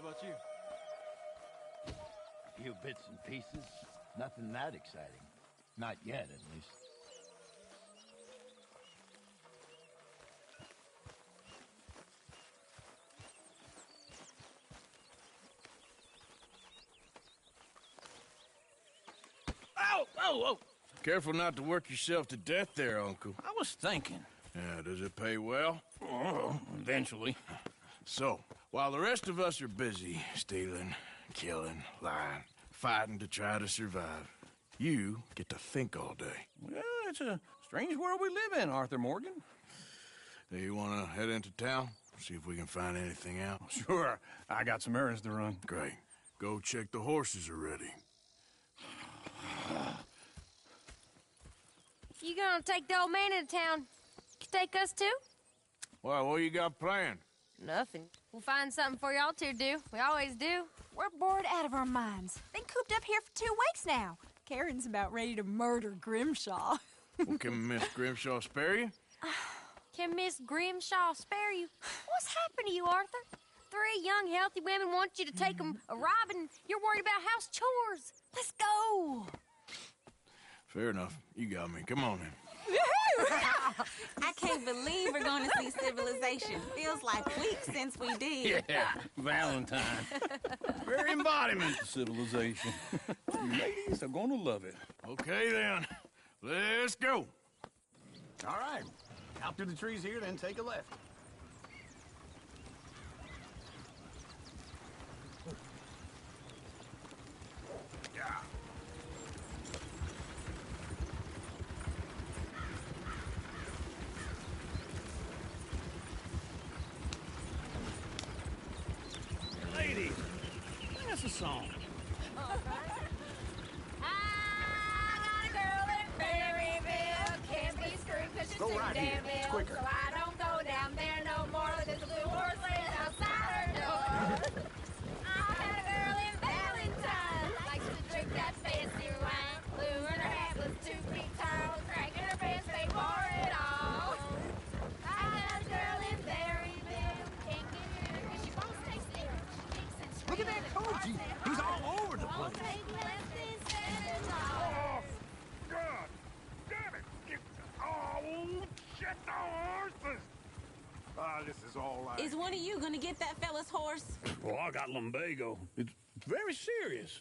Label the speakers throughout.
Speaker 1: about you?
Speaker 2: A few bits and pieces. Nothing that exciting. Not yet, at least.
Speaker 3: Ow! Oh, oh!
Speaker 4: Careful not to work yourself to death there, Uncle.
Speaker 3: I was thinking.
Speaker 4: Yeah, does it pay well?
Speaker 3: Oh, eventually.
Speaker 4: So, while the rest of us are busy stealing, killing, lying, fighting to try to survive, you get to think all day.
Speaker 3: Well, it's a strange world we live in, Arthur Morgan.
Speaker 4: Do you want to head into town? See if we can find anything out?
Speaker 3: Sure, I got some errands to run.
Speaker 4: Great. Go check the horses are ready.
Speaker 5: You gonna take the old man into town? You take us too?
Speaker 4: Well, what you got planned?
Speaker 5: Nothing. We'll find something for y'all to do. We always do.
Speaker 6: We're bored out of our minds. Been cooped up here for 2 weeks now. Karen's about ready to murder Grimshaw.
Speaker 4: Well, can Miss Grimshaw spare you?
Speaker 5: Can Miss Grimshaw spare you? What's happened to you, Arthur? 3 young, healthy women want you to take them a robbing. You're worried about house chores. Let's go.
Speaker 4: Fair enough. You got me. Come on then.
Speaker 7: I can't believe we're going to see civilization. Feels like weeks since we did.
Speaker 3: Yeah, Valentine. Very embodiment of civilization. Ladies are gonna love it.
Speaker 4: Okay then. Let's go.
Speaker 1: All right. Out through the trees here, then take a left. Yeah.
Speaker 3: Ladies, sing us a song.
Speaker 5: I got a girl in Berryville. Can't be screwed 'cause she's
Speaker 1: Go
Speaker 5: too
Speaker 1: right here.
Speaker 5: damn
Speaker 1: It's
Speaker 5: ill.
Speaker 1: quicker.
Speaker 5: So I don't go down there no more. There's a blue horse laying outside her door. I had a girl in Valentine. Likes to drink that fancy wine. Blue and her hat was 2 feet tall. Cracking her pants, they wore it all. I had a girl in Berryville. Can't get her 'cause she won't stay still. She kicks and screams.
Speaker 1: Look at that Koji. He's all over the
Speaker 5: Won't
Speaker 1: place.
Speaker 5: take less than $7.
Speaker 8: God damn it! Oh, shit, the horses! Ah, this is all right.
Speaker 7: Is one of you going to get that fella's horse?
Speaker 3: Well, I got lumbago. It's very serious.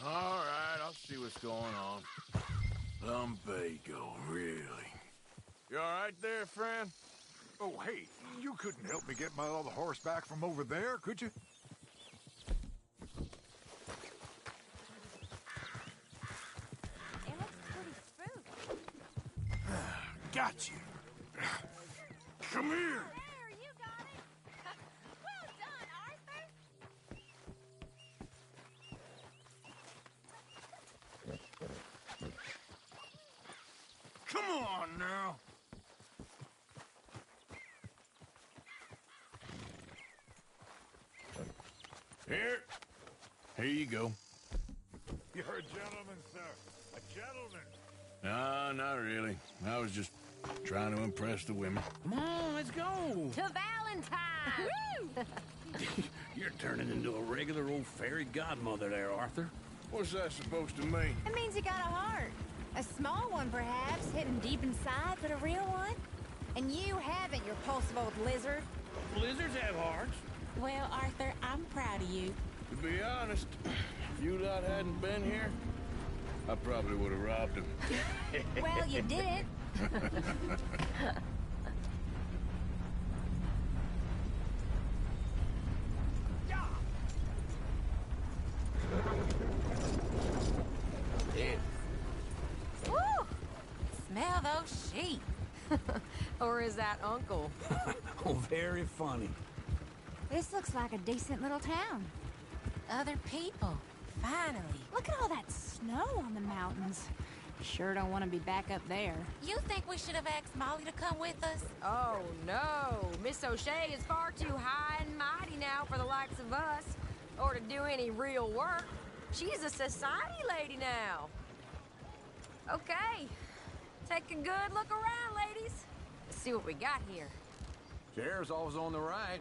Speaker 4: All right, I'll see what's going on. Lumbago, really? You all right there, friend?
Speaker 8: Oh, hey, you couldn't help me get my other horse back from over there, could you?
Speaker 6: It looks pretty spooky.
Speaker 4: Got you. Come here.
Speaker 6: There, you got it. Well done, Arthur.
Speaker 4: Come on now. Here you go.
Speaker 8: You're a gentleman, sir. A gentleman.
Speaker 4: No, not really. I was just trying to impress the women.
Speaker 3: Come on, let's go.
Speaker 5: To Valentine!
Speaker 3: You're turning into a regular old fairy godmother there, Arthur.
Speaker 4: What's that supposed to mean?
Speaker 6: It means you got a heart. A small one, perhaps, hidden deep inside, but a real one. And you haven't, you repulsive old lizard.
Speaker 3: Lizards have hearts.
Speaker 7: Well, Arthur, I'm proud of you.
Speaker 4: To be honest, if you lot hadn't been here, I probably would have robbed him.
Speaker 6: Well, you didn't.
Speaker 4: Yeah.
Speaker 5: Woo! Smell those sheep. Or is that Uncle?
Speaker 3: Oh, very funny.
Speaker 6: This looks like a decent little town.
Speaker 5: Other people. Finally.
Speaker 6: Look at all that snow on the mountains. Sure don't want to be back up there.
Speaker 5: You think we should have asked Molly to come with us? Oh, no. Miss O'Shea is far too high and mighty now for the likes of us, or to do any real work. She's a society lady now. Okay. Take a good look around, ladies. Let's see what we got here.
Speaker 1: Chair's always on the right.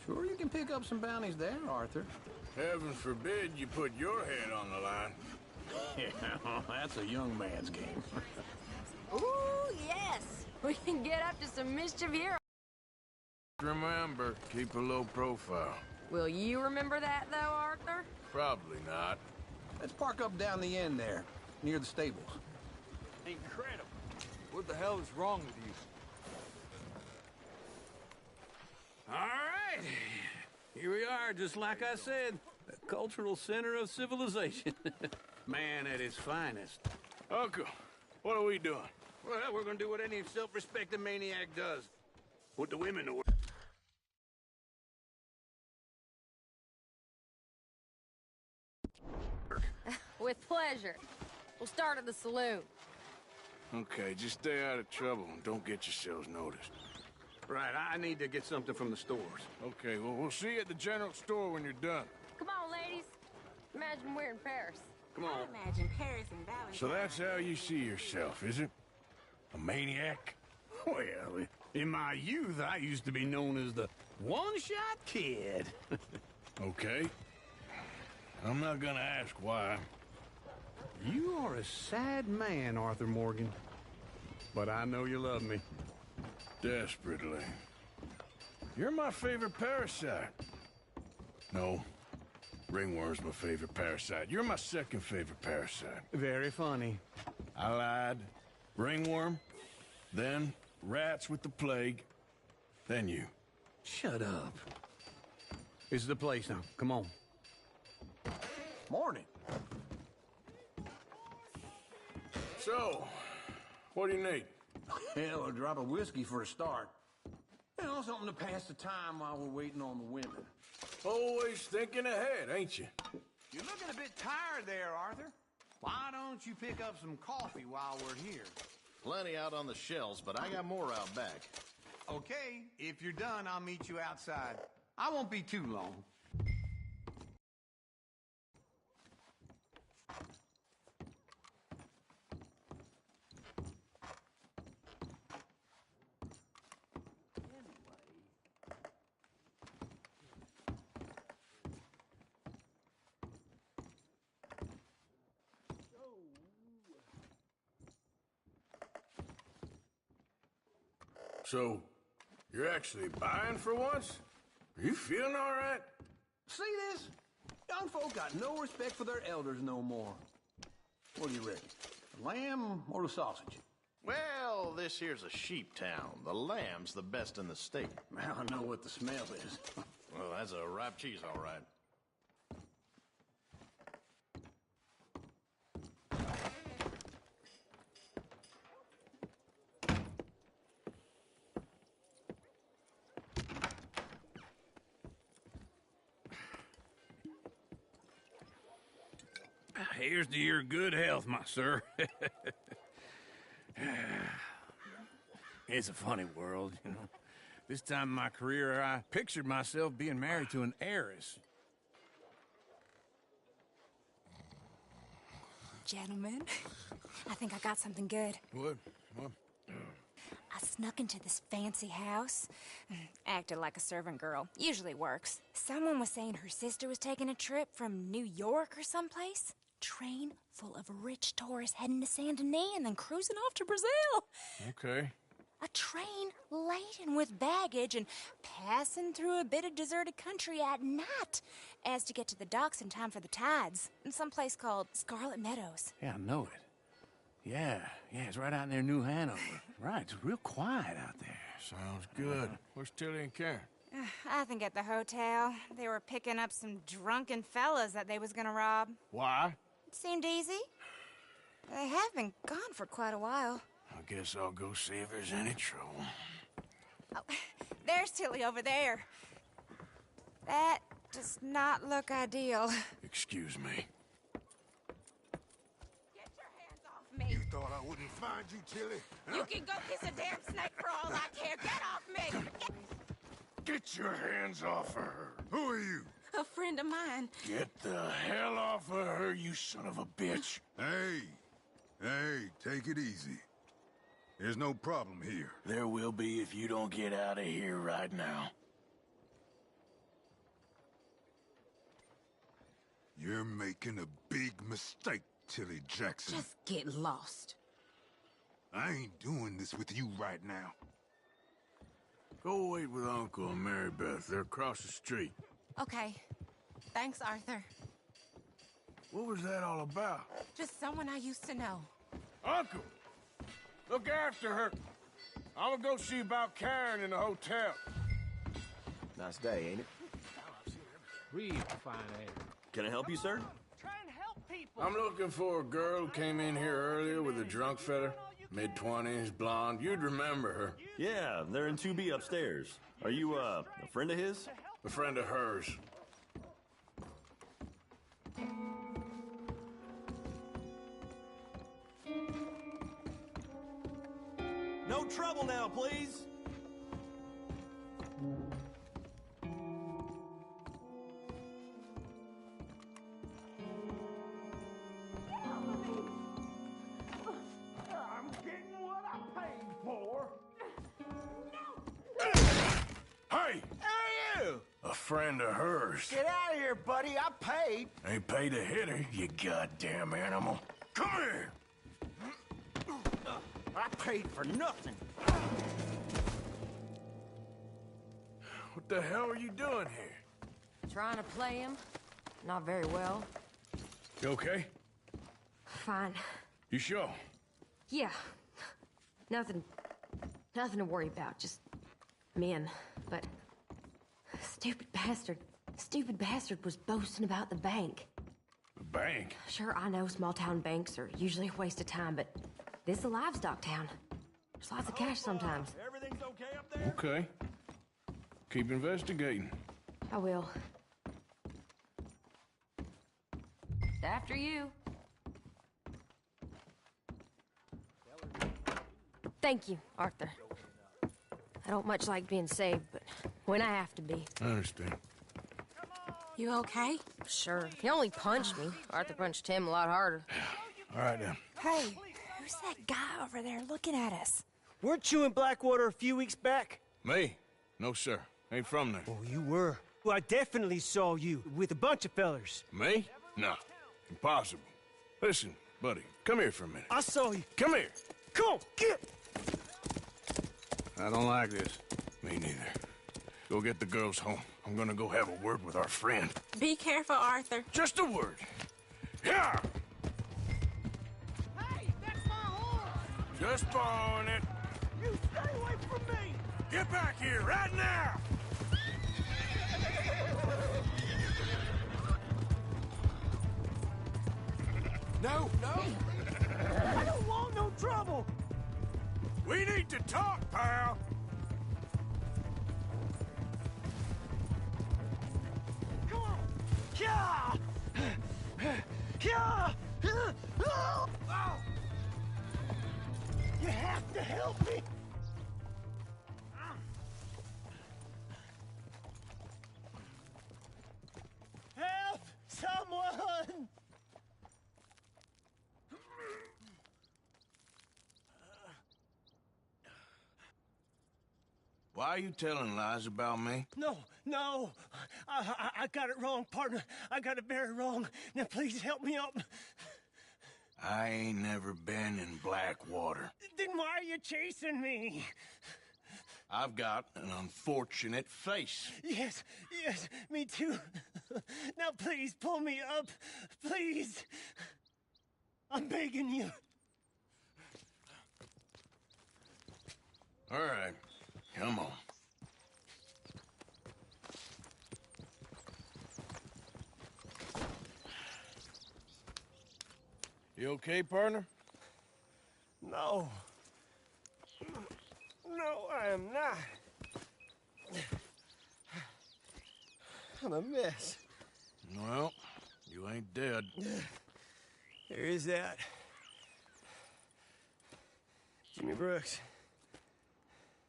Speaker 1: Sure you can pick up some bounties there, Arthur.
Speaker 4: Heaven forbid you put your head on the line.
Speaker 1: Yeah, that's a young man's game.
Speaker 5: Ooh, yes. We can get up to some mischief here.
Speaker 4: Remember, keep a low profile.
Speaker 5: Will you remember that, though, Arthur?
Speaker 4: Probably not.
Speaker 1: Let's park up down the end there, near the stables.
Speaker 9: Incredible. What the hell is wrong with you?
Speaker 3: All right. Here we are, just like I said. The cultural center of civilization. Man at his finest.
Speaker 4: Uncle, what are we doing?
Speaker 3: Well, we're gonna do what any self-respecting maniac does. Put the women to work.
Speaker 5: With pleasure. We'll start at the saloon.
Speaker 4: Okay, just stay out of trouble and don't get yourselves noticed.
Speaker 3: Right, I need to get something from the stores.
Speaker 4: Okay, well, we'll see you at the general store when you're done.
Speaker 5: Come on, ladies. Imagine we're in Paris.
Speaker 3: Come on.
Speaker 7: I imagine Paris and Valentine.
Speaker 4: So that's how you see yourself, is it? A maniac?
Speaker 3: Well, in my youth, I used to be known as the one-shot kid.
Speaker 4: Okay. I'm not gonna ask why.
Speaker 3: You are a sad man, Arthur Morgan. But I know you love me.
Speaker 4: Desperately. You're my favorite parasite. No. Ringworm's my favorite parasite. You're my second favorite parasite.
Speaker 3: Very funny.
Speaker 4: I lied. Ringworm, then rats with the plague, then you.
Speaker 3: Shut up. This is the place now. Come on.
Speaker 1: Morning.
Speaker 4: So, what do you need?
Speaker 1: Hell, a drop of whiskey for a start. You know, something to pass the time while we're waiting on the women.
Speaker 4: Always thinking ahead, ain't you?
Speaker 9: You're looking a bit tired there, Arthur. Why don't you pick up some coffee while we're here?
Speaker 10: Plenty out on the shelves, but I got more out back.
Speaker 9: Okay, if you're done, I'll meet you outside. I won't be too long.
Speaker 4: So, you're actually buying for once? Are you feeling all right?
Speaker 1: See this? Young folk got no respect for their elders no more. What do you reckon? The lamb or the sausage?
Speaker 10: Well, this here's a sheep town. The lamb's the best in the state.
Speaker 1: I don't know what the smell is.
Speaker 10: Well, that's a ripe cheese, all right.
Speaker 3: Here's to your good health, my sir. It's a funny world, you know. This time in my career, I pictured myself being married to an heiress.
Speaker 7: Gentlemen, I think I got something good.
Speaker 4: What?
Speaker 7: I snuck into this fancy house. Acted like a servant girl. Usually works. Someone was saying her sister was taking a trip from New York or someplace. Train full of rich tourists heading to Saint Denis and then cruising off to Brazil.
Speaker 4: Okay.
Speaker 7: A train laden with baggage and passing through a bit of deserted country at night as to get to the docks in time for the tides in some place called Scarlet Meadows.
Speaker 3: Yeah, I know it. Yeah, it's right out near New Hanover. Right, it's real quiet out there.
Speaker 4: Sounds good. Where's Tilly and Karen?
Speaker 7: I think at the hotel. They were picking up some drunken fellas that they was gonna rob.
Speaker 4: Why?
Speaker 7: It seemed easy. They have been gone for quite a while.
Speaker 4: I guess I'll go see if there's any trouble.
Speaker 7: Oh, there's Tilly over there. That does not look ideal.
Speaker 4: Excuse me.
Speaker 7: Get your hands off me.
Speaker 8: You thought I wouldn't find you, Tilly?
Speaker 7: You can go kiss a damn snake for all I care. Get off me!
Speaker 8: Get your hands off of her. Who are you?
Speaker 7: A friend of mine.
Speaker 4: Get the hell off of her, you son of a bitch.
Speaker 8: Hey, take it easy. There's no problem here.
Speaker 4: There will be if you don't get out of here right now.
Speaker 8: You're making a big mistake, Tilly Jackson.
Speaker 11: Just get lost.
Speaker 8: I ain't doing this with you right now.
Speaker 4: Go wait with Uncle and Mary Beth. They're across the street.
Speaker 11: Okay. Thanks, Arthur.
Speaker 4: What was that all about?
Speaker 11: Just someone I used to know.
Speaker 4: Uncle! Look after her. I'm gonna go see about Karen in the hotel.
Speaker 12: Nice day, ain't it?
Speaker 13: Real fine air.
Speaker 12: Can I help you, sir?
Speaker 4: I'm looking for a girl who came in here earlier with a drunk fella. Mid-20s, blonde. You'd remember her.
Speaker 12: Yeah, they're in 2B upstairs. Are you, a friend of his?
Speaker 4: A friend of hers.
Speaker 12: No trouble now, please.
Speaker 8: I'm getting what I paid for.
Speaker 4: Hey!
Speaker 10: Who are you?
Speaker 4: A friend of hers.
Speaker 10: Get out of here, buddy. I paid.
Speaker 4: Ain't paid to hit her, you goddamn animal. Come here!
Speaker 10: I paid for nothing.
Speaker 4: What the hell are you doing here?
Speaker 11: Trying to play him? Not very well.
Speaker 4: You okay?
Speaker 14: Fine.
Speaker 4: You sure?
Speaker 14: Yeah. Nothing to worry about. Just men. But stupid bastard was boasting about the bank.
Speaker 4: The bank?
Speaker 14: Sure, I know small town banks are usually a waste of time, but this is a livestock town. There's lots of cash sometimes.
Speaker 12: Everything's okay up there?
Speaker 4: Okay. Keep investigating.
Speaker 14: I will.
Speaker 11: After you.
Speaker 14: Thank you, Arthur. I don't much like being saved, but when I have to be.
Speaker 4: I understand.
Speaker 11: You okay?
Speaker 14: Sure. He only punched me. Arthur punched him a lot harder.
Speaker 4: All right, then.
Speaker 7: Hey, who's that guy over there looking at us?
Speaker 13: Weren't you in Blackwater a few weeks back?
Speaker 4: Me? No, sir. Ain't from there.
Speaker 13: Oh, you were. Well, I definitely saw you with a bunch of fellers.
Speaker 4: Me? No. Impossible. Listen, buddy, come here for a minute.
Speaker 13: I saw you.
Speaker 4: Come here.
Speaker 13: Come on, get!
Speaker 3: I don't like this.
Speaker 4: Me neither. Go get the girls home. I'm gonna go have a word with our friend.
Speaker 11: Be careful, Arthur.
Speaker 4: Just a word. Yeah!
Speaker 13: Hey, that's my horse!
Speaker 4: Just borrowing it.
Speaker 13: You stay away from me!
Speaker 4: Get back here right now! No, no!
Speaker 13: I don't want no trouble!
Speaker 4: We need to talk, pal!
Speaker 13: Come on! Yeah! Yeah! You have to help me! Help! Someone!
Speaker 4: Why are you telling lies about me?
Speaker 13: No, no. I got it wrong, partner. I got it very wrong. Now please help me up.
Speaker 4: I ain't never been in Blackwater.
Speaker 13: Then why are you chasing me?
Speaker 4: I've got an unfortunate face.
Speaker 13: Yes, yes, me too. Now please pull me up. Please. I'm begging you.
Speaker 4: All right, come on. You okay, partner?
Speaker 13: No. No, I am not. I'm a mess.
Speaker 4: Well, you ain't dead.
Speaker 13: There is that. Jimmy Brooks.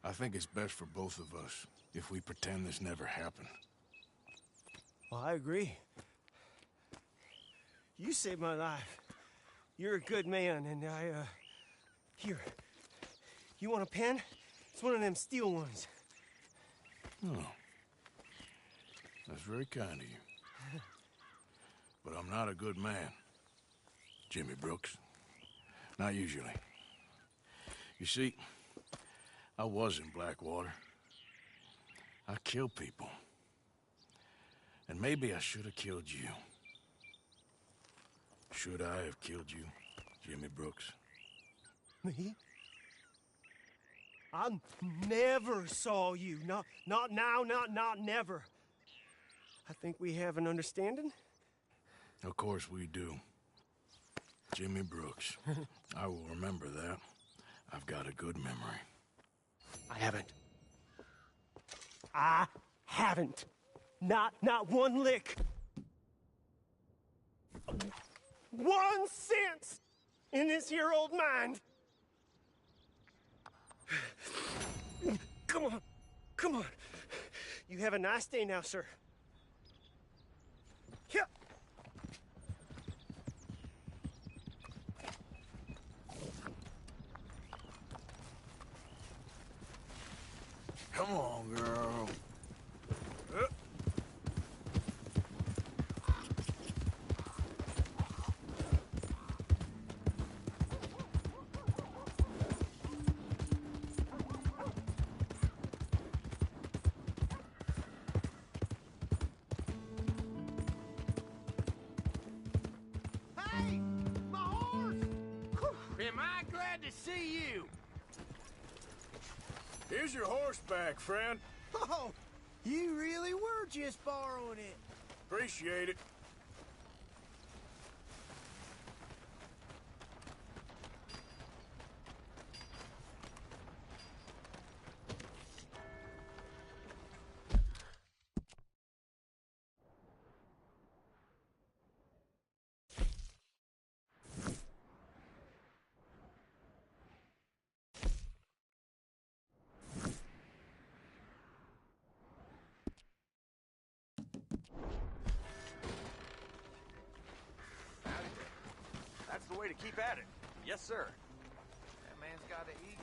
Speaker 4: I think it's best for both of us if we pretend this never happened.
Speaker 13: Well, I agree. You saved my life. You're a good man, and here. You want a pen? It's one of them steel ones.
Speaker 4: Oh. That's very kind of you. but I'm not a good man. Jimmy Brooks. Not usually. You see, I was in Blackwater. I kill people. And maybe I should have killed you. Should I have killed you, Jimmy Brooks?
Speaker 13: Me? I never saw you. Not now, not never. I think we have an understanding.
Speaker 4: Of course we do. Jimmy Brooks. I will remember that. I've got a good memory.
Speaker 13: I haven't. Not one lick. 1 cent in this here old mind. Come on. You have a nice day now, sir. Yeah.
Speaker 4: Come on, girl.
Speaker 9: Hey, my horse!
Speaker 4: Am I glad to see you? Here's your horseback, friend.
Speaker 9: Oh, you really were just borrowing it.
Speaker 4: Appreciate it.
Speaker 15: That's the way to keep at it. Yes, sir. That man's got to eat.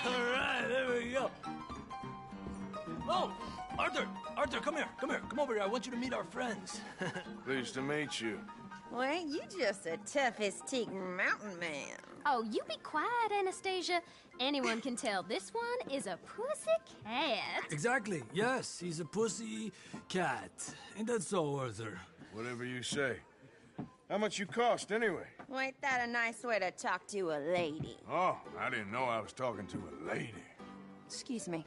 Speaker 2: All right, there we go. Oh, Arthur, come here. Come over here. I want you to meet our friends.
Speaker 4: Pleased to meet you.
Speaker 16: Well, ain't you just a toughest teak mountain man?
Speaker 5: Oh, you be quiet, Anastasia. Anyone can tell this one is a pussy cat.
Speaker 2: Exactly. Yes, he's a pussy cat. Ain't that so, Arthur?
Speaker 4: Whatever you say. How much you cost, anyway?
Speaker 16: Well, ain't that a nice way to talk to a lady?
Speaker 4: Oh, I didn't know I was talking to a lady.
Speaker 16: Excuse me.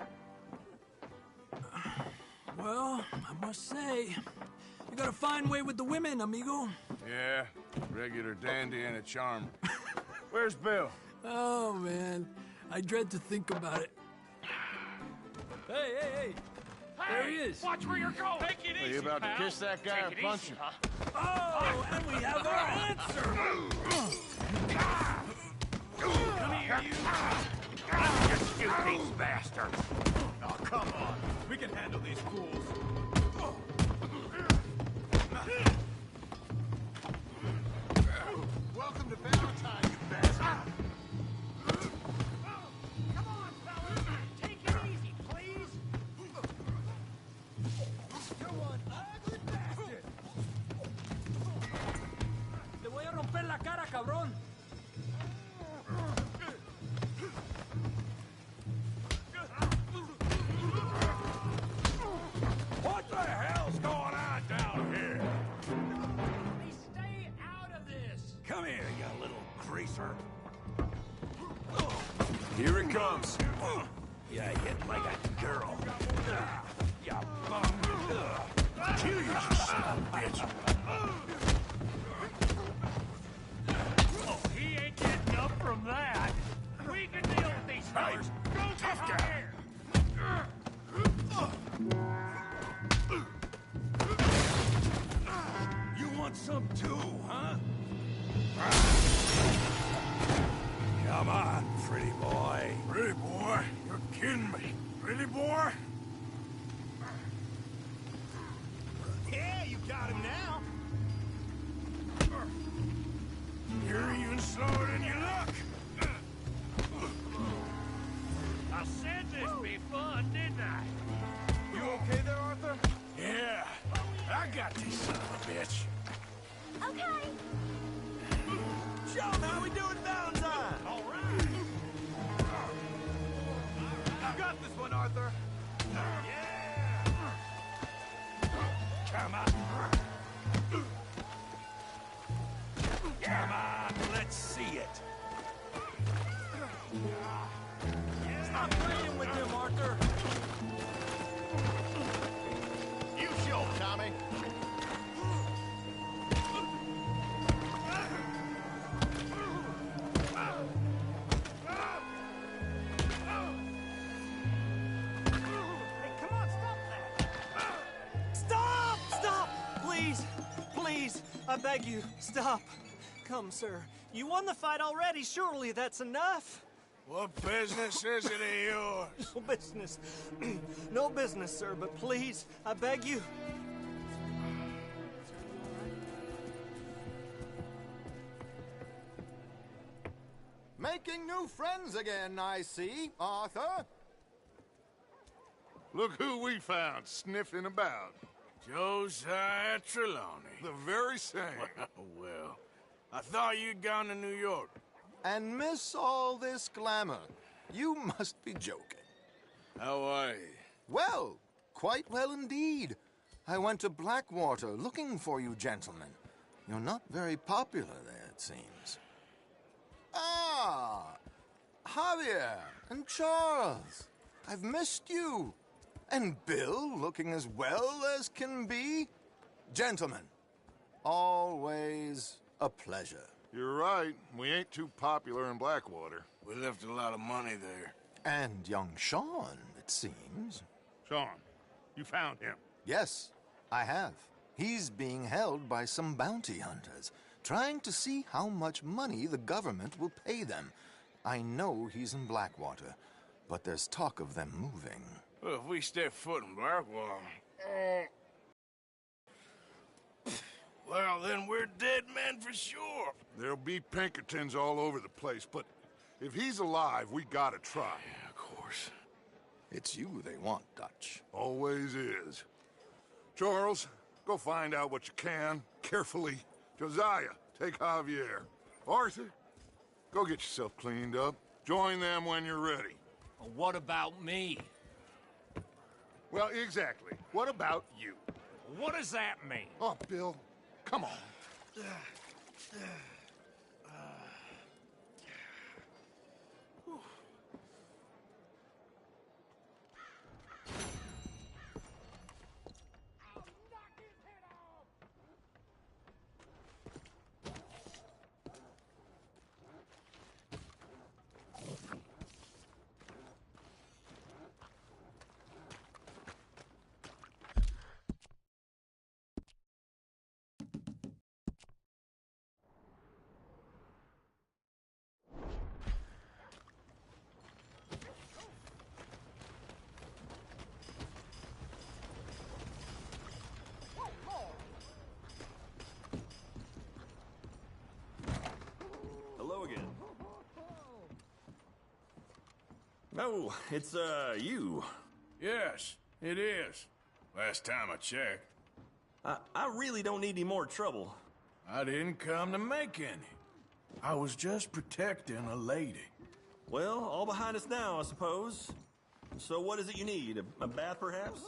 Speaker 2: Well, I must say, you got a fine way with the women, amigo.
Speaker 4: Yeah, regular dandy and a charmer. Where's Bill?
Speaker 2: Oh, man. I dread to think about it. Hey! There he is.
Speaker 8: Watch where you're going. Take it
Speaker 10: Are you about to kiss that guy or punch him?
Speaker 2: Oh, and we have our answer.
Speaker 8: Come here, you. You stupid bastard.
Speaker 9: Oh, come on. We can handle these fools. Welcome to Valentine, you bastard. Come on, fellas. Take it easy, please. You're one ugly bastard.
Speaker 2: Le voy a romper la cara, cabrón.
Speaker 8: What the hell's going on down here?
Speaker 2: Stay out of this.
Speaker 8: Come here, you little greaser.
Speaker 4: Here it comes.
Speaker 8: You hit like a girl. You bum.
Speaker 4: Kill yourself, bitch.
Speaker 8: Oh, he ain't
Speaker 4: Pretty boy. Pretty boy? You're kidding me. Pretty boy?
Speaker 13: Yeah, you got him now.
Speaker 4: You're even slower than you look.
Speaker 8: I said this'd be fun, didn't I? You okay there, Arthur?
Speaker 4: Yeah, I got this son of a bitch.
Speaker 5: Okay.
Speaker 15: Sean, how we doing Valentine?
Speaker 8: All right. You got this one, Arthur. Yeah.
Speaker 4: Come on. Come on, let's see it.
Speaker 15: Stop playing with him, Arthur.
Speaker 10: You show, Tommy.
Speaker 13: Hey, come on, stop that. Stop! Stop! Please! Please! I beg you, stop. Come, sir. You won the fight already. Surely that's enough.
Speaker 4: What business is it of yours?
Speaker 13: No business. No business, sir, but please, I beg you.
Speaker 17: Making new friends again, I see, Arthur.
Speaker 8: Look who we found sniffing about.
Speaker 4: Josiah Trelawney.
Speaker 8: The very same.
Speaker 4: Well, I thought you'd gone to New York.
Speaker 17: And miss all this glamour. You must be joking.
Speaker 4: How are you?
Speaker 17: Well, quite well indeed. I went to Blackwater looking for you gentlemen. You're not very popular there, it seems. Ah, Javier and Charles. I've missed you. And Bill looking as well as can be. Gentlemen, always a pleasure.
Speaker 8: You're right. We ain't too popular in Blackwater.
Speaker 4: We left a lot of money there.
Speaker 17: And young Sean, it seems.
Speaker 8: Sean, you found him.
Speaker 17: Yes, I have. He's being held by some bounty hunters, trying to see how much money the government will pay them. I know he's in Blackwater, but there's talk of them moving.
Speaker 4: Well, if we step foot in Blackwater... well, then we're dead men for sure.
Speaker 8: There'll be Pinkertons all over the place, but if he's alive, we gotta try.
Speaker 4: Yeah, of course.
Speaker 17: It's you they want, Dutch.
Speaker 8: Always is. Charles, go find out what you can, carefully. Josiah, take Javier. Arthur, go get yourself cleaned up. Join them when you're ready.
Speaker 2: Well, what about me?
Speaker 8: Well, exactly. What about you?
Speaker 2: What does that mean?
Speaker 8: Oh, Bill, come on.
Speaker 12: Hello again. Oh, it's, you.
Speaker 4: Yes, it is. Last time I checked.
Speaker 12: I really don't need any more trouble.
Speaker 4: I didn't come to make any. I was just protecting a lady.
Speaker 12: Well, all behind us now, I suppose. So what is it you need? A bath, perhaps?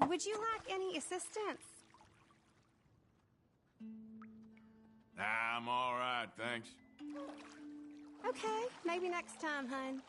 Speaker 18: Would you like any assistance?
Speaker 4: I'm all right, thanks.
Speaker 18: Okay, maybe next time, hun.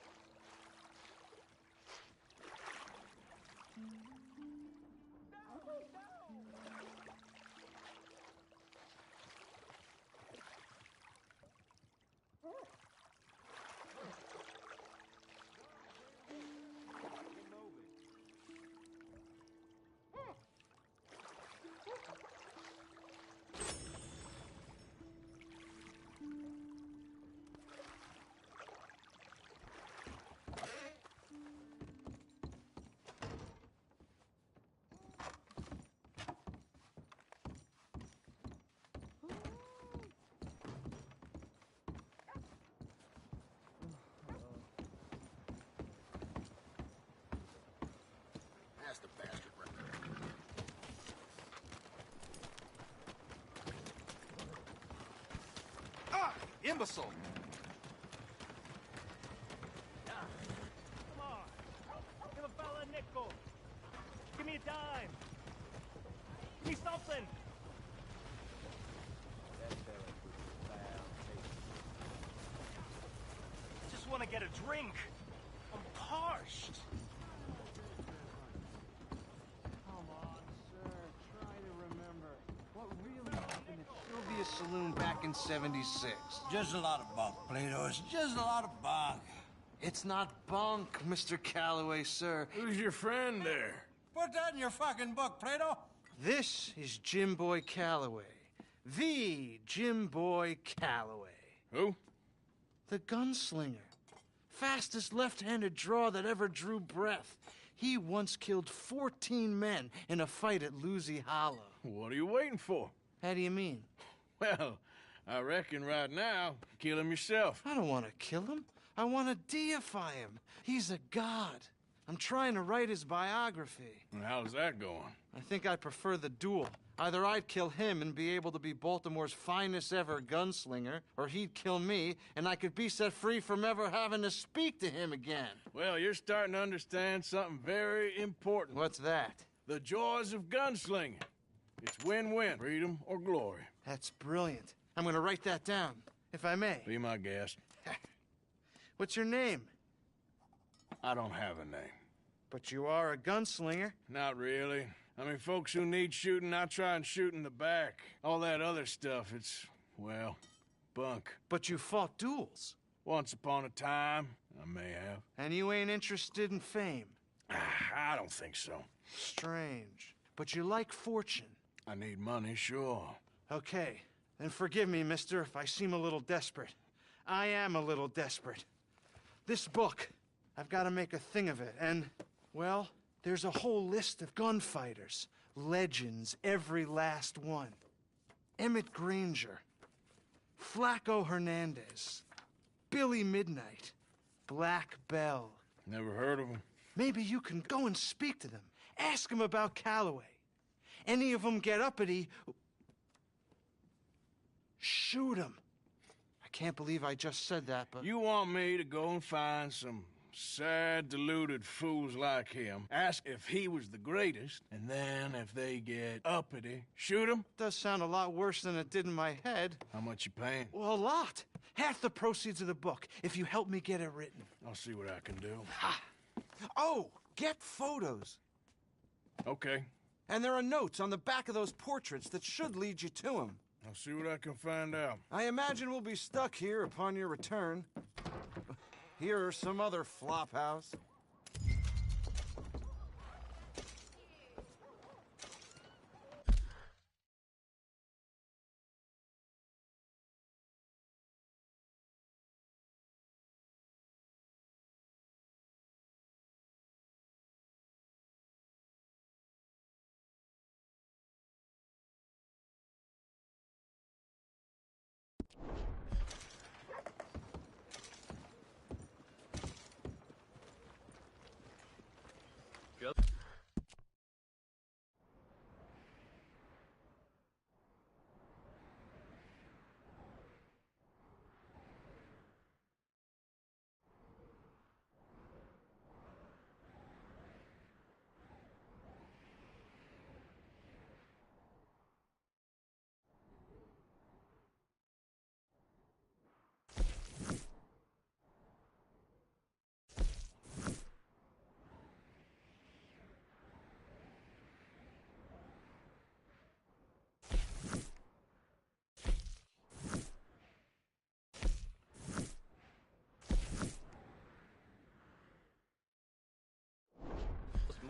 Speaker 15: imbecile.
Speaker 13: Come on. Give a fella a nickel. Give me a dime. Give me something. Just want to get a drink. I'm parched.
Speaker 9: Come on, sir. Try to remember. What really happened at Sylvia's Saloon back in '76?
Speaker 19: Just a lot of bunk, Plato. It's just a lot of bunk.
Speaker 9: It's not bunk, Mr. Calloway, sir.
Speaker 4: Who's your friend there?
Speaker 19: Put that in your fucking book, Plato.
Speaker 9: This is Jim Boy Calloway. The Jim Boy Calloway.
Speaker 4: Who?
Speaker 9: The gunslinger. Fastest left-handed draw that ever drew breath. He once killed 14 men in a fight at Lucy Hollow.
Speaker 4: What are you waiting for?
Speaker 9: How do you mean?
Speaker 4: Well, I reckon right now, kill him yourself.
Speaker 9: I don't want to kill him. I want to deify him. He's a god. I'm trying to write his biography.
Speaker 4: And how's that going?
Speaker 9: I think I prefer the duel. Either I'd kill him and be able to be Baltimore's finest ever gunslinger, or he'd kill me and I could be set free from ever having to speak to him again.
Speaker 4: Well, you're starting to understand something very important.
Speaker 9: What's that?
Speaker 4: The joys of gunslinging. It's win-win, freedom or glory.
Speaker 9: That's brilliant. I'm going to write that down, if I may.
Speaker 4: Be my guest.
Speaker 9: What's your name?
Speaker 4: I don't have a name.
Speaker 9: But you are a gunslinger.
Speaker 4: Not really. I mean, folks who need shooting, I try and shoot in the back. All that other stuff, it's, well, bunk.
Speaker 9: But you fought duels.
Speaker 4: Once upon a time, I may have.
Speaker 9: And you ain't interested in fame.
Speaker 4: I don't think so.
Speaker 9: Strange. But you like fortune.
Speaker 4: I need money, sure.
Speaker 9: Okay. Then forgive me, mister, if I seem a little desperate. I am a little desperate. This book, I've got to make a thing of it, and, well, there's a whole list of gunfighters. Legends, every last one. Emmett Granger. Flaco Hernandez. Billy Midnight. Black Bell.
Speaker 4: Never heard of them.
Speaker 9: Maybe you can go and speak to them. Ask them about Calloway. Any of them get uppity, shoot them. I can't believe I just said that, but...
Speaker 4: You want me to go and find some sad, deluded fools like him, ask if he was the greatest, and then if they get uppity, shoot him?
Speaker 9: Does sound a lot worse than it did in my head.
Speaker 4: How much you paying?
Speaker 9: Well, a lot. Half the proceeds of the book, if you help me get it written.
Speaker 4: I'll see what I can do.
Speaker 9: Ha! Oh, get photos.
Speaker 4: Okay.
Speaker 9: And there are notes on the back of those portraits that should lead you to him.
Speaker 4: I'll see what I can find out.
Speaker 9: I imagine we'll be stuck here upon your return. Here or some other flop house.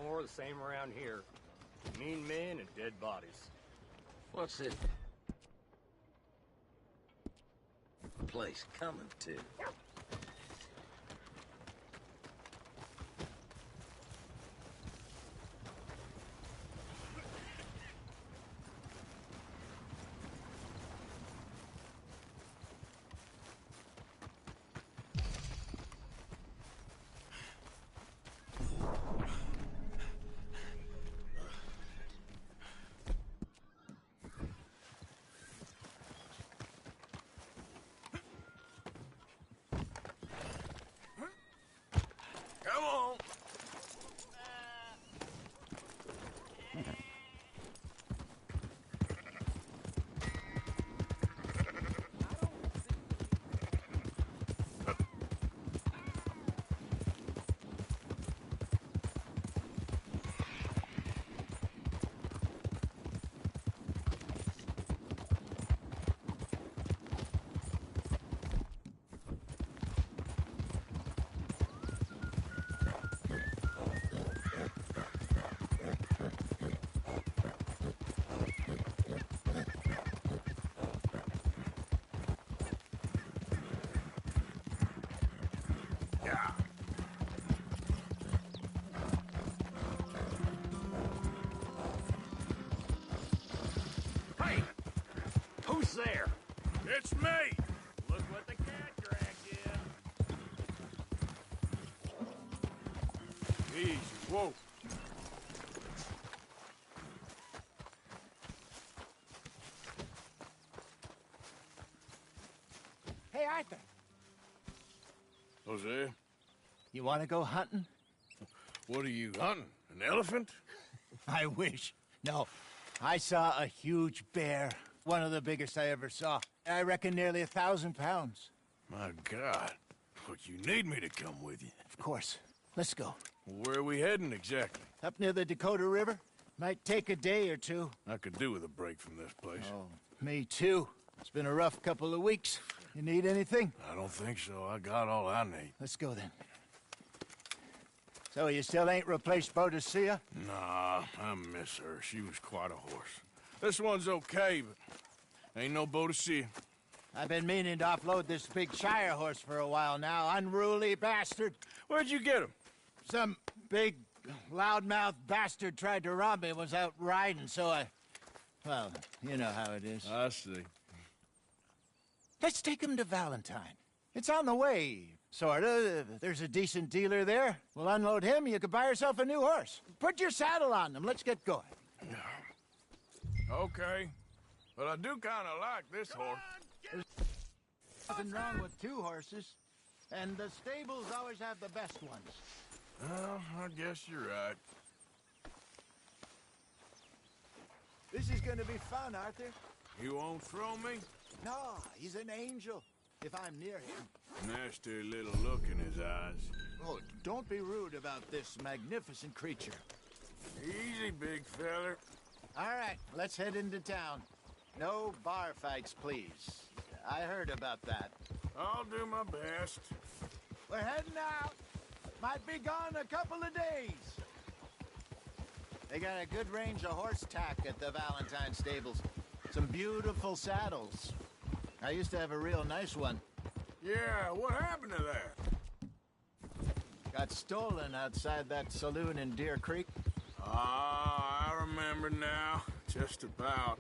Speaker 15: More of the same around here. Mean men and dead bodies.
Speaker 19: What's this place coming to?
Speaker 3: What's there?
Speaker 4: It's me!
Speaker 3: Look what the cat dragged in.
Speaker 4: Easy, whoa.
Speaker 19: Hey, Arthur.
Speaker 4: Hosea,
Speaker 19: You want to go hunting?
Speaker 4: what are you hunting? An elephant?
Speaker 19: I wish. No. I saw a huge bear. One of the biggest I ever saw. I reckon nearly 1,000 pounds.
Speaker 4: My God. Look, you need me to come with you.
Speaker 19: Of course. Let's go.
Speaker 4: Where are we heading exactly?
Speaker 19: Up near the Dakota River. Might take a day or two.
Speaker 4: I could do with a break from this place.
Speaker 19: Oh, me too. It's been a rough couple of weeks. You need anything?
Speaker 4: I don't think so. I got all I need.
Speaker 19: Let's go then. So you still ain't replaced Boadicea?
Speaker 4: Nah, I miss her. She was quite a horse. This one's okay, but ain't no Boadicea.
Speaker 19: I've been meaning to offload this big Shire horse for a while now. Unruly bastard.
Speaker 4: Where'd you get him?
Speaker 19: Some big, loudmouth bastard tried to rob me and was out riding, so I... Well, you know how it is.
Speaker 4: I see.
Speaker 19: Let's take him to Valentine. It's on the way, sorta. There's a decent dealer there. We'll unload him, you could buy yourself a new horse. Put your saddle on him, let's get going.
Speaker 4: Okay. But I do kind of like this horse.
Speaker 19: There's nothing wrong with two horses, and the stables always have the best ones.
Speaker 4: Well, I guess you're right.
Speaker 19: This is gonna be fun, Arthur.
Speaker 4: You won't throw me?
Speaker 19: No, he's an angel, if I'm near him.
Speaker 4: Nasty little look in his eyes.
Speaker 19: Oh, don't be rude about this magnificent creature.
Speaker 4: Easy, big feller.
Speaker 19: All right, let's head into town. No bar fights, please. I heard about that.
Speaker 4: I'll do my best.
Speaker 19: We're heading out. Might be gone a couple of days. They got a good range of horse tack at the Valentine stables. Some beautiful saddles. I used to have a real nice one.
Speaker 4: Yeah, what happened to that?
Speaker 19: Got stolen outside that saloon in Deer Creek.
Speaker 4: Ah, I remember now. Just about.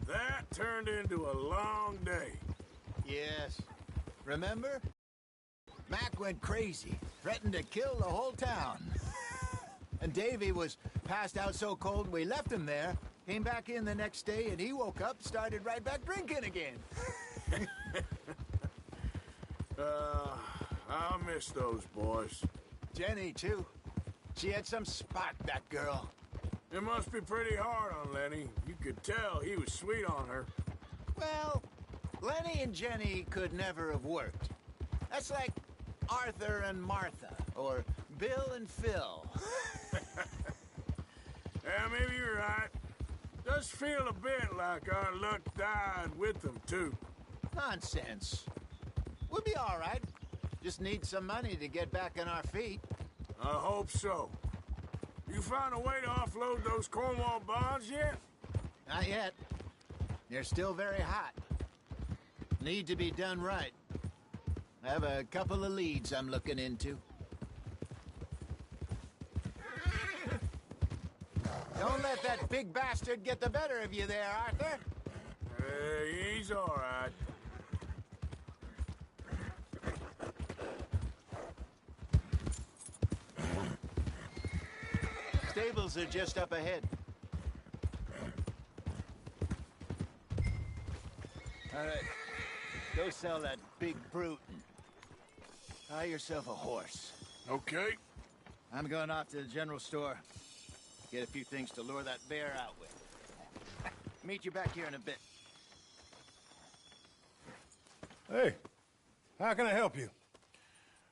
Speaker 4: That turned into a long day.
Speaker 19: Yes. Remember? Mac went crazy, threatened to kill the whole town. And Davy was passed out so cold we left him there, came back in the next day, and he woke up, started right back drinking again.
Speaker 4: I'll miss those boys.
Speaker 19: Jenny, too. She had some spark, that girl.
Speaker 4: It must be pretty hard on Lenny. You could tell he was sweet on her.
Speaker 19: Well, Lenny and Jenny could never have worked. That's like Arthur and Martha, or Bill and Phil.
Speaker 4: Yeah, maybe you're right. Does feel a bit like our luck died with them, too.
Speaker 19: Nonsense. We'll be all right. Just need some money to get back on our feet.
Speaker 4: I hope so. You found a way to offload those Cornwall bonds yet?
Speaker 19: Not yet. They're still very hot. Need to be done right. I have a couple of leads I'm looking into. Don't let that big bastard get the better of you there, Arthur.
Speaker 4: He's all right.
Speaker 19: Stables are just up ahead. All right. Go sell that big brute and buy yourself a horse.
Speaker 4: Okay.
Speaker 19: I'm going off to the general store. Get a few things to lure that bear out with. Meet you back here in a bit.
Speaker 4: Hey, how can I help you?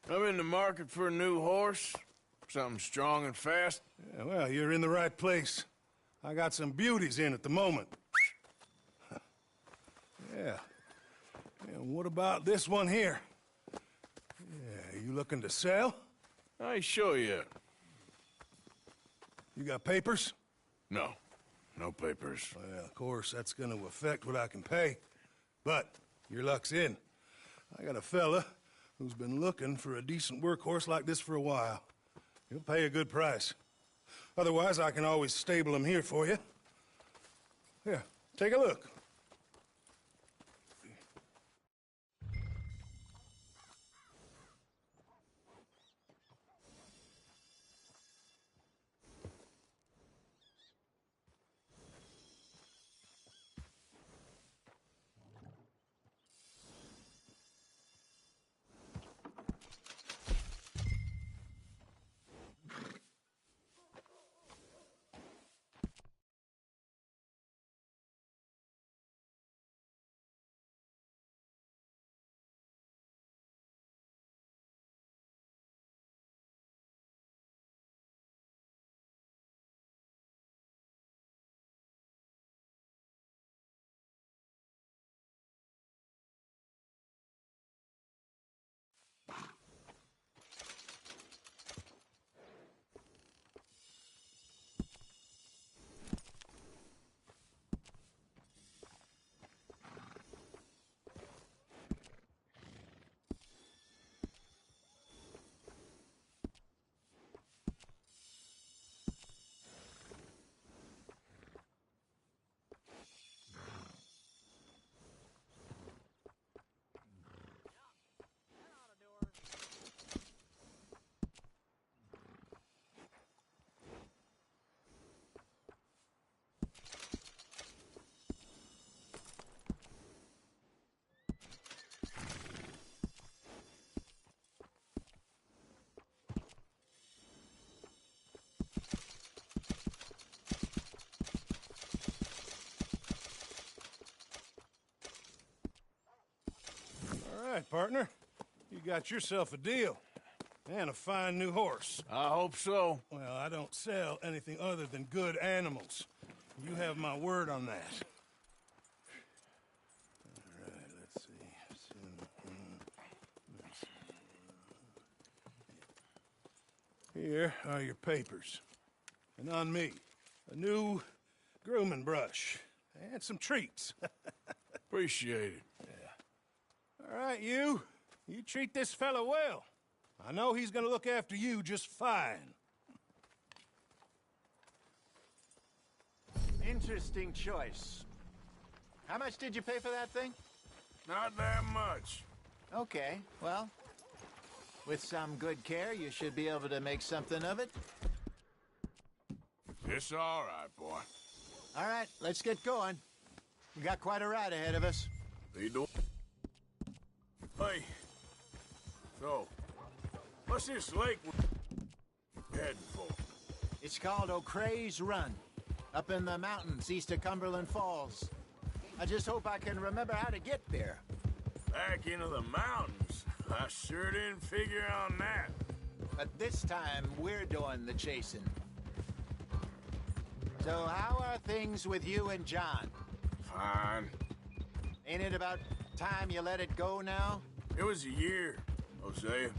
Speaker 4: I'm in the market for a new horse. Something strong and fast.
Speaker 20: Yeah, well, you're in the right place. I got some beauties in at the moment. Yeah. And what about this one here? Yeah, you looking to sell?
Speaker 4: I ain't sure yet.
Speaker 20: You got papers?
Speaker 4: No. No papers.
Speaker 20: Well, of course, that's gonna affect what I can pay. But your luck's in. I got a fella who's been looking for a decent workhorse like this for a while. He'll pay a good price. Otherwise, I can always stable him here for you. Here, take a look. right, partner. You got yourself a deal. And a fine new horse.
Speaker 4: I hope so.
Speaker 20: Well, I don't sell anything other than good animals. You have my word on that. All right, let's see. Here are your papers. And on me, a new grooming brush. And some treats.
Speaker 4: Appreciate it.
Speaker 20: Yeah. All right, you. You treat this fella well. I know he's gonna look after you just fine.
Speaker 19: Interesting choice. How much did you pay for that thing?
Speaker 4: Not that much.
Speaker 19: Okay, well, with some good care, you should be able to make something of it.
Speaker 4: It's all right, boy.
Speaker 19: All right, let's get going. We got quite a ride ahead of us.
Speaker 4: You do? Hey. So, what's this lake we're heading for?
Speaker 19: It's called O'Creagh's Run, up in the mountains east of Cumberland Falls. I just hope I can remember how to get there.
Speaker 4: Back into the mountains? I sure didn't figure on that.
Speaker 19: But this time, we're doing the chasing. So how are things with you and John?
Speaker 4: Fine.
Speaker 19: Ain't it about time you let it go now?
Speaker 4: It was a year, Hosea.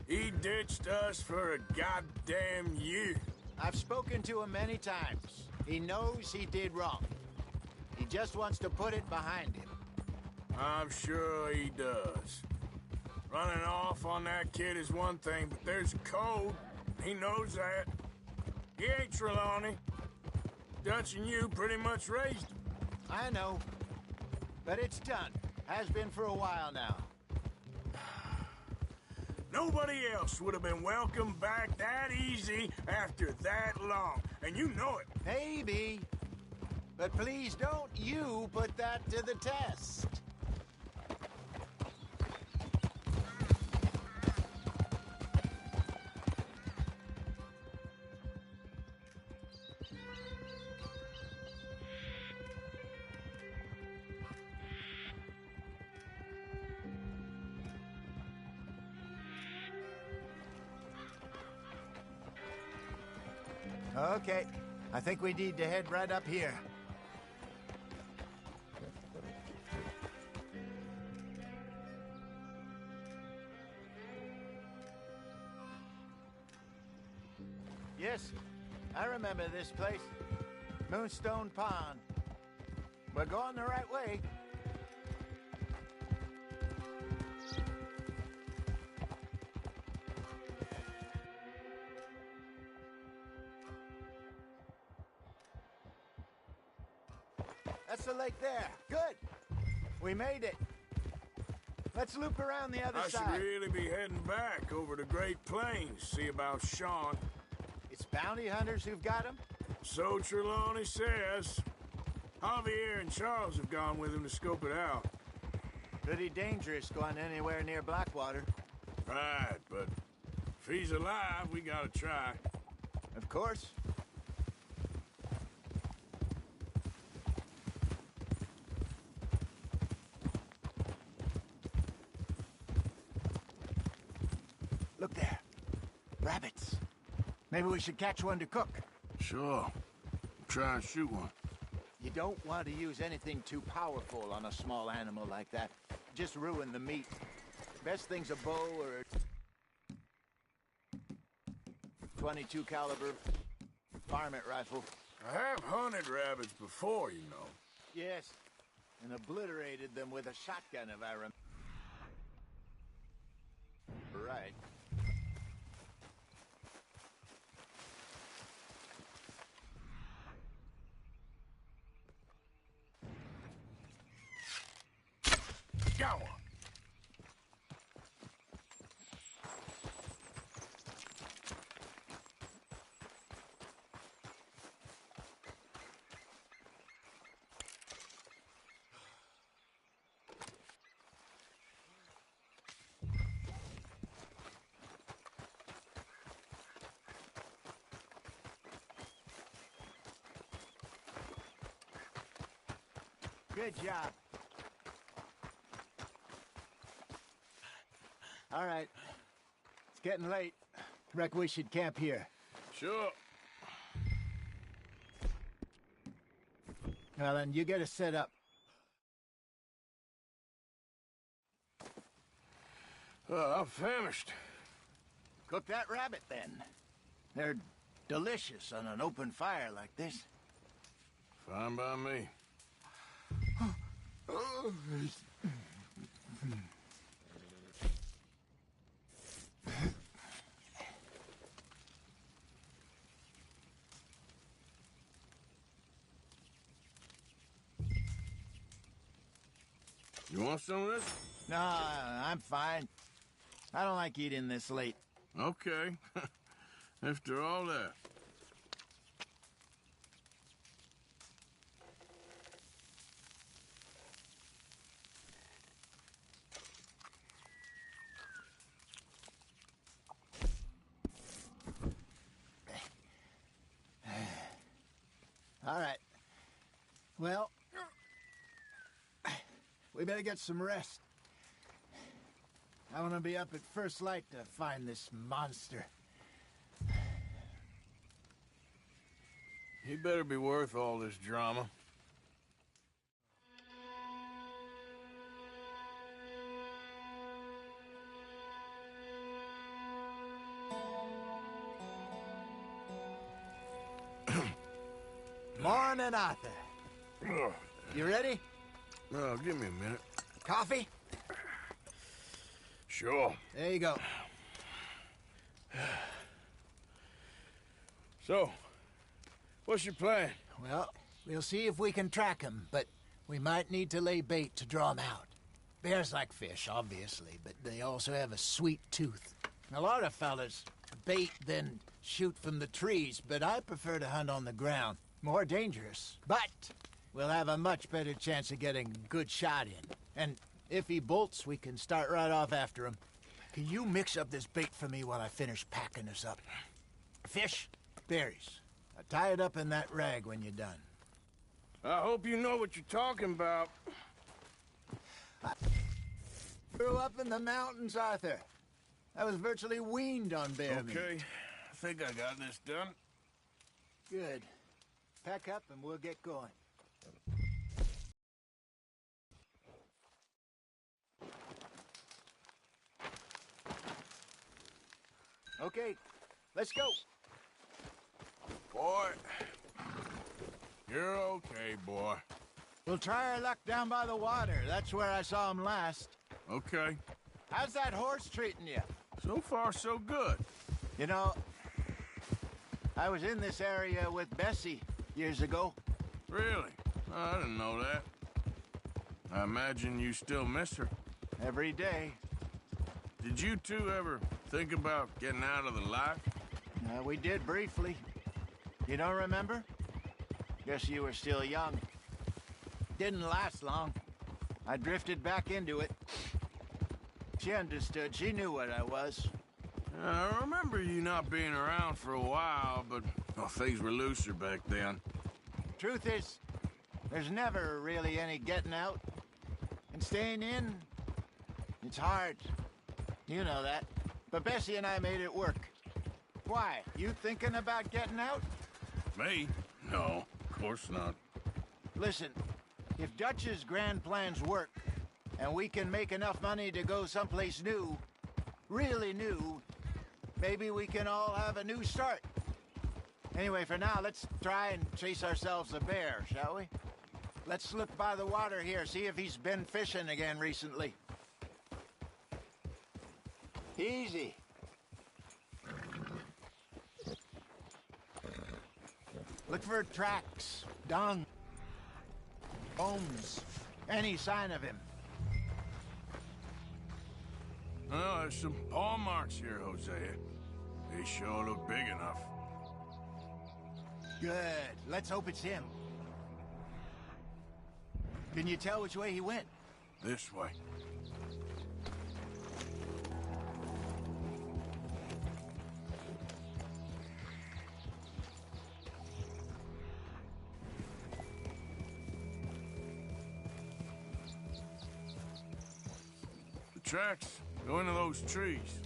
Speaker 4: He ditched us for a goddamn year.
Speaker 19: I've spoken to him many times. He knows he did wrong. He just wants to put it behind him.
Speaker 4: I'm sure he does. Running off on that kid is one thing, but there's a code. He knows that. He ain't Trelawney. Dutch and you pretty much raised him.
Speaker 19: I know. But it's done. Has been for a while now.
Speaker 4: Nobody else would have been welcomed back that easy after that long. And you know it.
Speaker 19: Maybe. But please don't you put that to the test. Okay, I think we need to head right up here. Yes, I remember this place. Moonstone Pond. We're going the right way. That's the lake there. Good. We made it. Let's loop around the other side.
Speaker 4: I should really be heading back over the Great Plains, see about Sean.
Speaker 19: It's bounty hunters who've got him?
Speaker 4: So Trelawney says. Javier and Charles have gone with him to scope it out.
Speaker 19: Pretty dangerous going anywhere near Blackwater.
Speaker 4: Right, but if he's alive, we gotta try.
Speaker 19: Of course. Look there. Rabbits. Maybe we should catch one to cook.
Speaker 4: Sure. Try and shoot one.
Speaker 19: You don't want to use anything too powerful on a small animal like that. Just ruin the meat. Best thing's a bow or a .22 caliber varmint rifle.
Speaker 4: I have hunted rabbits before, you know.
Speaker 19: Yes, and obliterated them with a shotgun if I remember. Right.
Speaker 4: Got one.
Speaker 19: Good job. All right. It's getting late. Reckon we should camp here.
Speaker 4: Sure.
Speaker 19: Well, then, you get us set up.
Speaker 4: I'm famished.
Speaker 19: Cook that rabbit, then. They're delicious on an open fire like this.
Speaker 4: Fine by me. You want some of this?
Speaker 19: No, I'm fine. I don't like eating this late.
Speaker 4: Okay. After all that.
Speaker 19: All right. Well, we better get some rest. I want to be up at first light to find this monster.
Speaker 4: He better be worth all this drama.
Speaker 19: Morning, Arthur. You ready?
Speaker 4: No, give me a minute.
Speaker 19: Coffee?
Speaker 4: Sure.
Speaker 19: There you go.
Speaker 4: So, what's your plan?
Speaker 19: Well, we'll see if we can track him, but we might need to lay bait to draw him out. Bears like fish, obviously, but they also have a sweet tooth. A lot of fellas bait, then shoot from the trees, but I prefer to hunt on the ground. More dangerous, but we'll have a much better chance of getting a good shot in. And if he bolts, we can start right off after him. Can you mix up this bait for me while I finish packing this up? Fish, berries. Tie it up in that rag when you're done.
Speaker 4: I hope you know what you're talking about.
Speaker 19: I grew up in the mountains, Arthur. I was virtually weaned on bear meat.
Speaker 4: Okay, I think I got this done.
Speaker 19: Good. Pack up and we'll get going. Okay, let's go.
Speaker 4: Boy, you're okay, boy.
Speaker 19: We'll try our luck down by the water. That's where I saw him last.
Speaker 4: Okay.
Speaker 19: How's that horse treating you?
Speaker 4: So far, so good.
Speaker 19: You know, I was in this area with Bessie years ago.
Speaker 4: Really? I didn't know that. I imagine you still miss her.
Speaker 19: Every day.
Speaker 4: Did you two ever think about getting out of the life?
Speaker 19: We did briefly. You don't remember? Guess you were still young. Didn't last long. I drifted back into it. She understood. She knew what I was.
Speaker 4: I remember you not being around for a while, but things were looser back then.
Speaker 19: Truth is, there's never really any getting out. And staying in, it's hard. You know that. But Bessie and I made it work. Why? You thinking about getting out?
Speaker 4: Me? No, of course not.
Speaker 19: Listen, if Dutch's grand plans work, and we can make enough money to go someplace new, really new, maybe we can all have a new start. Anyway, for now, let's try and chase ourselves a bear, shall we? Let's look by the water here, see if he's been fishing again recently. Easy. Look for tracks, dung, bones, any sign of him.
Speaker 4: Oh, there's some paw marks here, Hosea. They sure look big enough.
Speaker 19: Good. Let's hope it's him. Can you tell which way he went?
Speaker 4: This way. The tracks Go into those trees.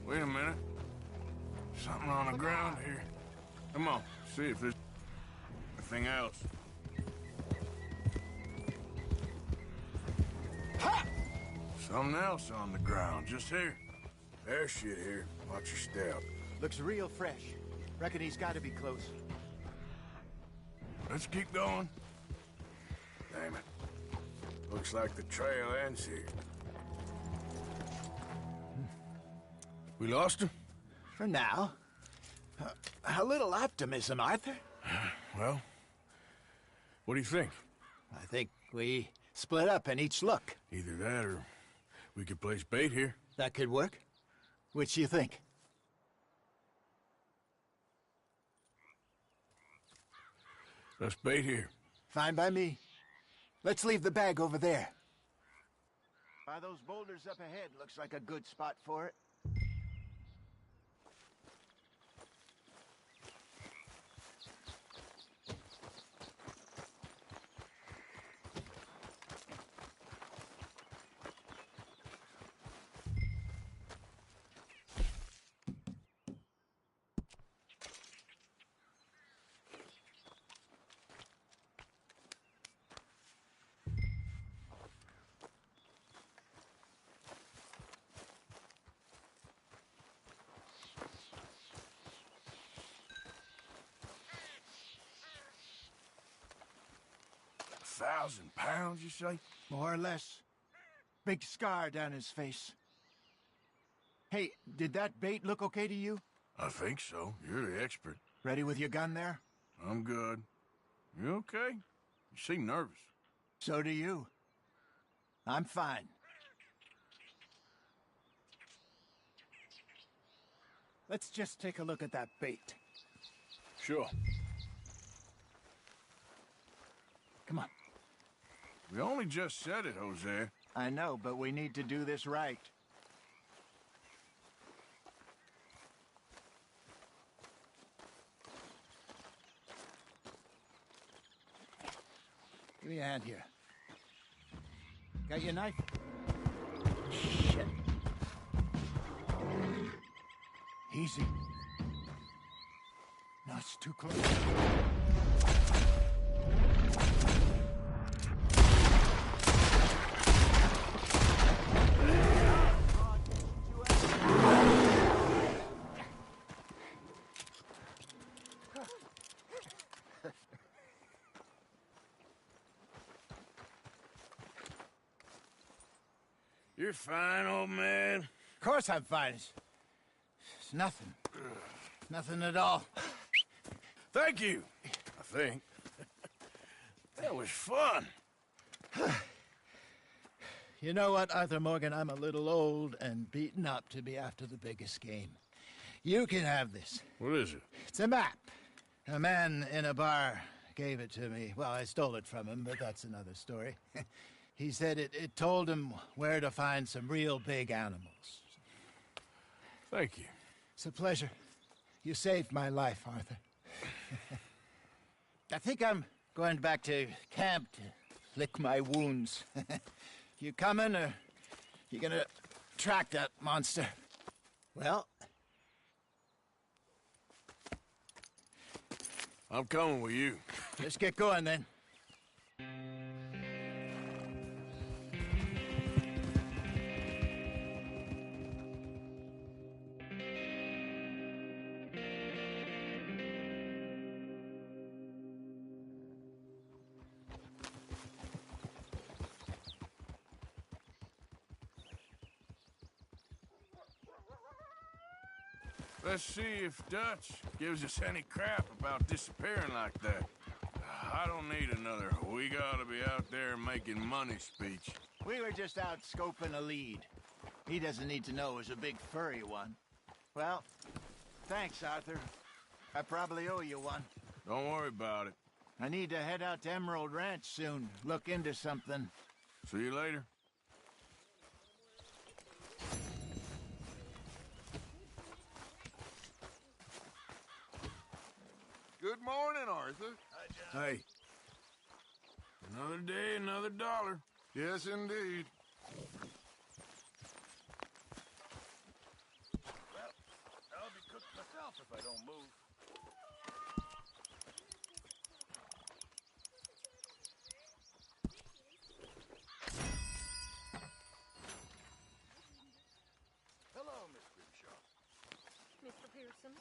Speaker 4: Wait a minute. Something on the ground here. Come on, see if there's anything else. Ha! Something else on the ground, just here. There's shit here. Watch your step.
Speaker 19: Looks real fresh. Reckon he's got to be close.
Speaker 4: Let's keep going. Damn it. Looks like the trail ends here. We lost him?
Speaker 19: For now. A little optimism, Arthur.
Speaker 4: Well, what do you think?
Speaker 19: I think we split up and each look.
Speaker 4: Either that or we could place bait here.
Speaker 19: That could work. Which do you think?
Speaker 4: Let's bait here.
Speaker 19: Fine by me. Let's leave the bag over there. By those boulders up ahead, looks like a good spot for it.
Speaker 4: £1,000, you say?
Speaker 19: More or less. Big scar down his face. Hey, did that bait look okay to you?
Speaker 4: I think so. You're the expert.
Speaker 19: Ready with your gun there?
Speaker 4: I'm good. You okay? You seem nervous.
Speaker 19: So do you. I'm fine. Let's just take a look at that bait.
Speaker 4: Sure.
Speaker 19: Come on.
Speaker 4: We only just said it, Hosea.
Speaker 19: I know, but we need to do this right. Give me a hand here. Got your knife? Shit. Easy. No, it's too close.
Speaker 4: You're fine, old man.
Speaker 19: Of course I'm fine. It's nothing. Nothing at all.
Speaker 4: Thank you, I think. That was fun.
Speaker 19: You know what, Arthur Morgan? I'm a little old and beaten up to be after the biggest game. You can have this.
Speaker 4: What is it?
Speaker 19: It's a map. A man in a bar gave it to me. Well, I stole it from him, but that's another story. He said it told him where to find some real big animals.
Speaker 4: Thank you.
Speaker 19: It's a pleasure. You saved my life, Arthur. I think I'm going back to camp to lick my wounds. You coming, or you gonna track that monster? Well...
Speaker 4: I'm coming with you.
Speaker 19: Let's get going, then.
Speaker 4: Let's see if Dutch gives us any crap about disappearing like that. I don't need another "we gotta be out there making money" speech.
Speaker 19: We were just out scoping a lead. He doesn't need to know it was a big furry one. Well, thanks, Arthur. I probably owe you one.
Speaker 4: Don't worry about it.
Speaker 19: I need to head out to Emerald Ranch soon. Look into something.
Speaker 4: See you later.
Speaker 8: Good morning, Arthur.
Speaker 4: Hey. Another day, another dollar.
Speaker 8: Yes, indeed.
Speaker 4: Well, I'll be cooked myself if I don't move.
Speaker 14: Mr. Pearson?